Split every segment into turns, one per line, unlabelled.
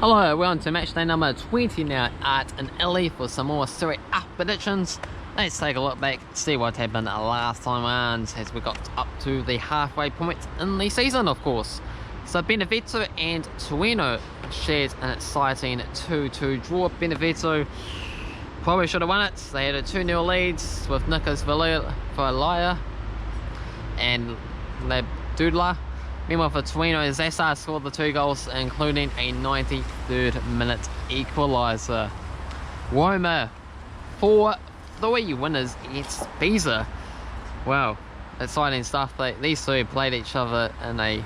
Hello, we're on to matchday number 20 now at an Italy for some more Serie A predictions. Let's take a look back, see what happened last time around as we got up to the halfway point in the season, of course. So Beneveto and Torino shared an exciting 2-2 draw. Beneveto probably should have won it. They had a 2-0 lead with Nicolas Valaya and Labdudla. Meanwhile for Torino, Zessa scored the 2 goals, including a 93rd minute equaliser. Roma 4-3 winners against Spezia. Wow, exciting stuff. These two played each other in a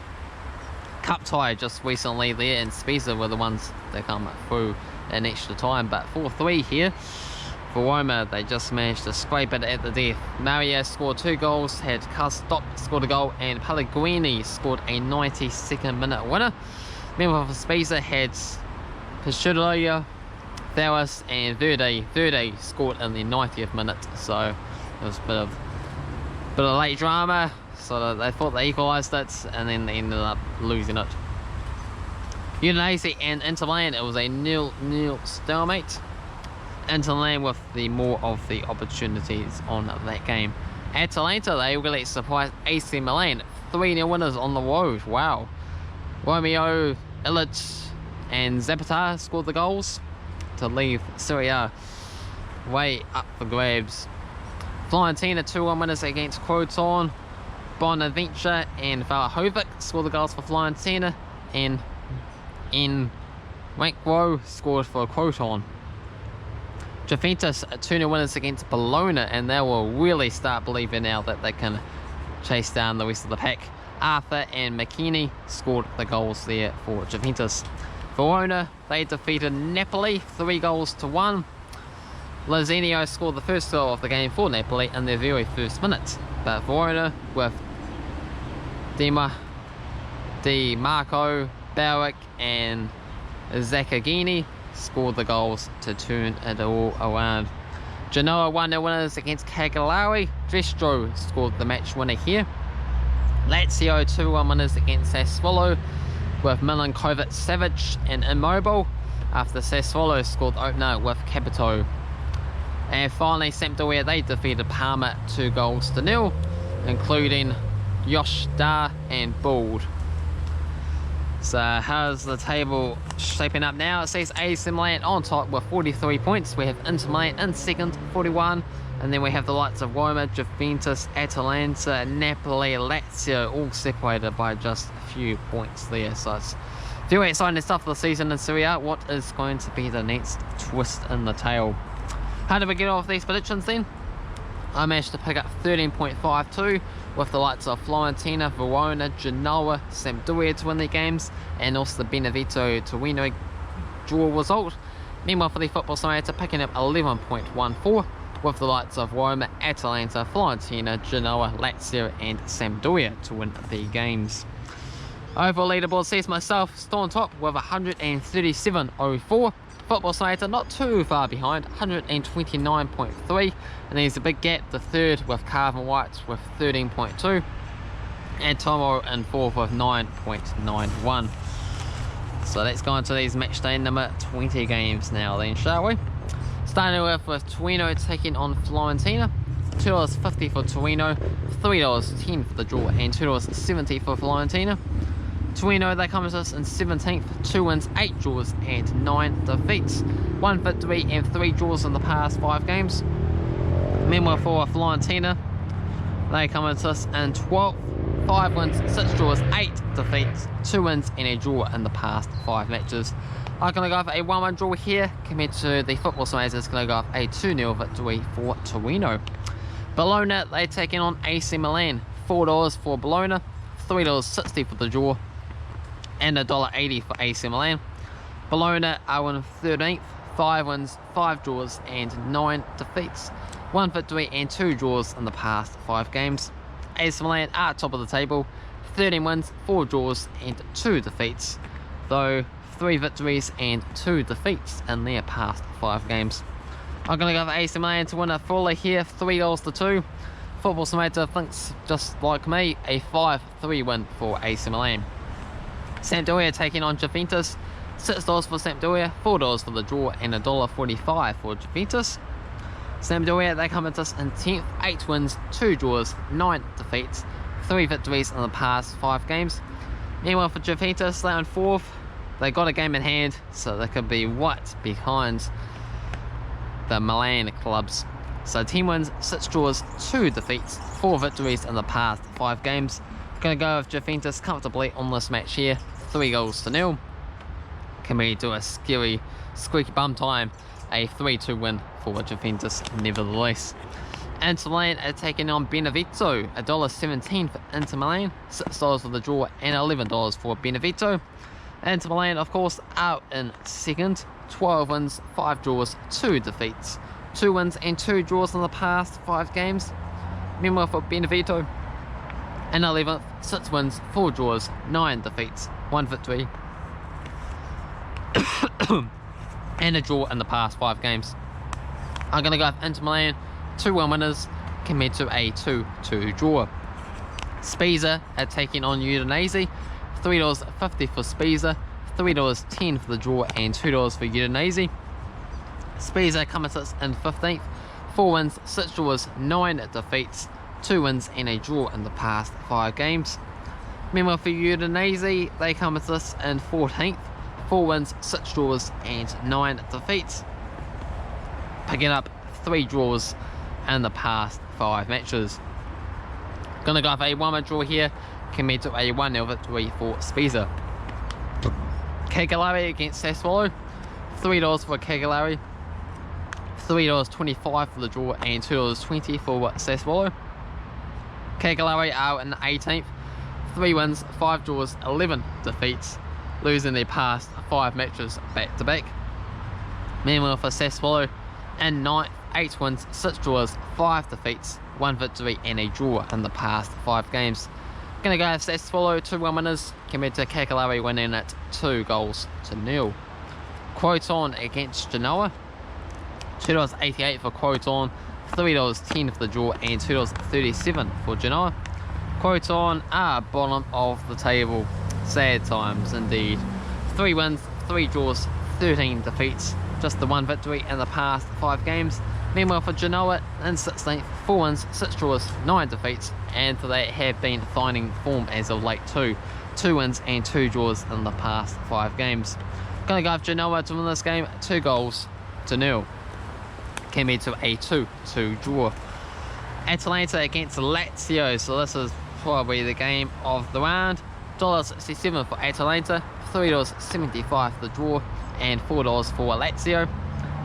cup tie just recently there, and Spezia were the ones that come through in extra time. But 4-3 here for Roma, they just managed to scrape it at the death. Mario scored 2 goals, had Kastop scored a goal, and Pellegrini scored a 92nd minute winner. Meanwhile for Spezia had Pisciulia, Thawas and Verde. Verde scored in the 90th minute, so it was a bit of late drama. So they thought they equalised it, and then they ended up losing it. Udinese and Inter Milan, it was a 0-0 stalemate. Inter Milan with the more of the opportunities on that game. Atalanta, they really surprised AC Milan. 3-0 winners on the road. Wow. Romeo, Illich and Zapata scored the goals to leave Serie A way up for grabs. Fiorentina 2-1 winners against Croton. Bonaventure and Vlahovic scored the goals for Fiorentina, and Rankro scored for Croton. Juventus 2-0 winners against Bologna, and they will really start believing now that they can chase down the rest of the pack. Arthur and McKinney scored the goals there for Juventus. Verona, they defeated Napoli 3-1. Lazinio scored the first goal of the game for Napoli in their very first minute. But Verona with Di Marco, Barrick and Zaccagnini scored the goals to turn it all around. Genoa 1-0 winners against Cagliari. Destro scored the match winner here. Lazio 2-1 winners against Sassuolo with Milankovic, Savic and Immobile, after Sassuolo scored opener with Capito. And finally Sampdoria, they defeated Parma 2-0, including Yosh Dar and Bald. So how's the table shaping up now? It says AC Milan on top with 43 points. We have Inter Milan in second, 41. And then we have the likes of Roma, Juventus, Atalanta, Napoli, Lazio, all separated by just a few points there. So it's very exciting stuff for the season in Serie A. What is going to be the next twist in the tail? How did we get off these predictions then? I managed to pick up 13.52 with the likes of Fiorentina, Verona, Genoa, Sampdoria to win their games, and also the Beneveto Torino draw result. Meanwhile for the Football Simulator, picking up 11.14 with the likes of Roma, Atalanta, Fiorentina, Genoa, Lazio and Sampdoria to win the games. Overall leaderboard sees myself still on top with 137.04. Football Simulator not too far behind, 129.3, and there's a big gap, the third with Cavan Wright with 13.2, and Tomo in fourth with 9.91. So let's go into these matchday number 20 games now then, shall we? Starting with Torino taking on Fiorentina. $2.50 for Torino, $3.10 for the draw, and $2.70 for Fiorentina. Torino, they come to us in 17th, 2 wins, 8 draws and 9 defeats. 1 victory and 3 draws in the past 5 games. Meanwhile for Fiorentina, they come to us in 12th, 5 wins, 6 draws, 8 defeats, 2 wins and a draw in the past 5 matches. I'm going to go for a 1-1 draw here compared to the Football Simulator. It's going to go for a 2-0 victory for Torino. Bologna, they take in on AC Milan. $4 for Bologna, $3.60 for the draw, and $1.80 for AC Milan. Bologna are in 13th, 5 wins, 5 draws and 9 defeats. 1 victory and 2 draws in the past 5 games. AC Milan are top of the table, 13 wins, 4 draws and 2 defeats, though 3 victories and 2 defeats in their past 5 games. I'm going to go for AC Milan to win a fuller here, $3-2. Football Simulator thinks, just like me, a 5-3 win for AC Milan. Sampdoria taking on Juventus. $6 for Sampdoria, $4 for the draw, and $1.45 for Juventus. Sampdoria, they come into us in 10th, 8 wins, 2 draws, 9 defeats, 3 victories in the past 5 games. Meanwhile for Juventus, they're in 4th. They got a game in hand, so they could be right behind the Milan clubs. So 10 wins, 6 draws, 2 defeats, 4 victories in the past 5 games. Gonna go with Juventus comfortably on this match here, 3-0. Can we do a scary, squeaky bum time? A 3-2 win for Juventus nevertheless. Inter Milan are taking on Beneveto, $1.17 for Inter Milan, $6 for the draw, and $11 for Beneveto. Inter Milan, of course, out in 2nd, 12 wins, 5 draws, 2 defeats, 2 wins and 2 draws in the past 5 games. Meanwhile for Beneveto, in 11th, 6 wins, 4 draws, 9 defeats, 1 victory, and a draw in the past 5 games. I'm going to go with Inter Milan, 2-1 winners, compared to a 2-2 draw. Spezia are taking on Udinese, $3.50 for Spezia, $3.10 for the draw, and $2 for Udinese. Spezia come at us in 15th, 4 wins, 6 draws, 9 defeats, 2 wins and a draw in the past 5 games. Meanwhile for Udinese, they come at us in 14th, 4 wins, 6 draws and 9 defeats, picking up 3 draws in the past 5 matches. Gonna go for a 1-win draw here, compared to a 1-0 victory for Spezia. Cagliari against Sassuolo, $3 for Cagliari, $3.25 for the draw, and $2.20 for Sassuolo. Cagliari are in 18th, 3 wins, 5 draws, 11 defeats, losing their past 5 matches back to back. Meanwhile for Sassuolo, in 9th, 8 wins, 6 draws, 5 defeats, 1 victory and a draw in the past 5 games. Gonna go with Sassuolo, 2-1 winners, compared to Cagliari winning it 2-0. Croton against Genoa, $2.88 for Croton, $3.10 for the draw, and $2.37 for Genoa. Croton are bottom of the table. Sad times indeed. 3 wins, 3 draws, 13 defeats, just the 1 victory in the past 5 games. Meanwhile for Genoa in 16th, 4 wins, 6 draws, 9 defeats, and they have been finding form as of late too. 2 wins and 2 draws in the past 5 games. Gonna go with Genoa to win this game 2-0, compared to a 2-2 draw. Atalanta against Lazio, so this is probably the game of the round. $1.67 for Atalanta, $3.75 for the draw, and $4 for Lazio.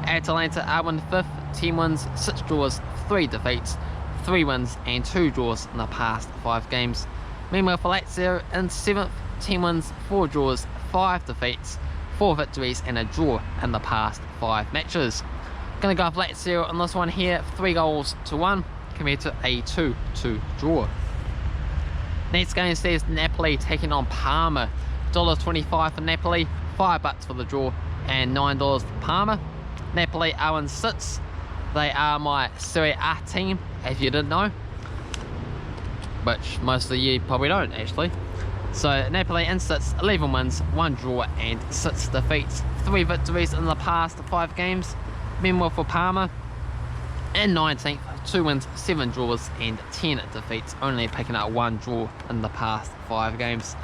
Atalanta are in 5th, 10 wins, 6 draws, 3 defeats, 3 wins and 2 draws in the past 5 games. Meanwhile for Lazio in 7th, 10 wins, 4 draws, 5 defeats, 4 victories and a draw in the past 5 matches. Gonna go with Lazio on this one here, 3-1, compared to a 2-2 draw. Next game says Napoli taking on Parma, $1.25 for Napoli, $5 for the draw, and $9 for Parma. Napoli are in 6th. They are my Serie A team, if you didn't know, which most of you probably don't actually. So Napoli in 6th, 11 wins, 1 draw and 6 defeats, 3 victories in the past 5 games. Meanwhile for Parma in 19th, 2 wins, 7 draws and 10 defeats, only picking up 1 draw in the past 5 games.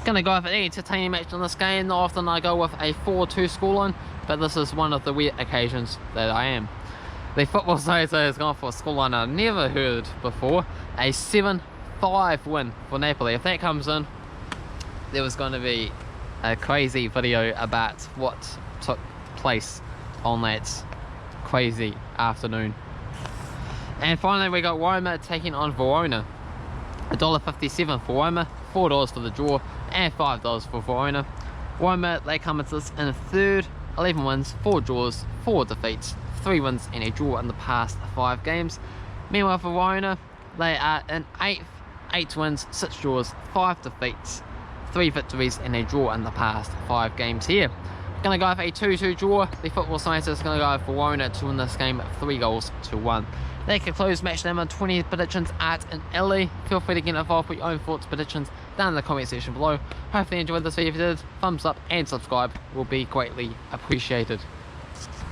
Gonna go with an entertaining match on this game. Not often I go with a 4-2 scoreline, but this is one of the weird occasions that I am. The Football Simulator has gone for a scoreline I've never heard before, a 7-5 win for Napoli. If that comes in, there was going to be a crazy video about what took place on that crazy afternoon. And finally we got Roma taking on Verona, $1.57 for Roma, $4 for the draw and $5 for Verona. Roma, they come into this in 3rd, 11 wins, 4 draws, 4 defeats, 3 wins and a draw in the past 5 games. Meanwhile for Verona, they are in 8th, 8 wins, 6 draws, 5 defeats, 3 victories and a draw in the past 5 games here. Gonna go with a 2-2 draw. The Football Science is gonna go for Verona to win this game 3-1. That concludes match number 20 predictions Art in Italy. Feel free to get involved with your own thoughts, predictions down in the comment section below. Hopefully you enjoyed this video. If you did, thumbs up and subscribe will be greatly appreciated.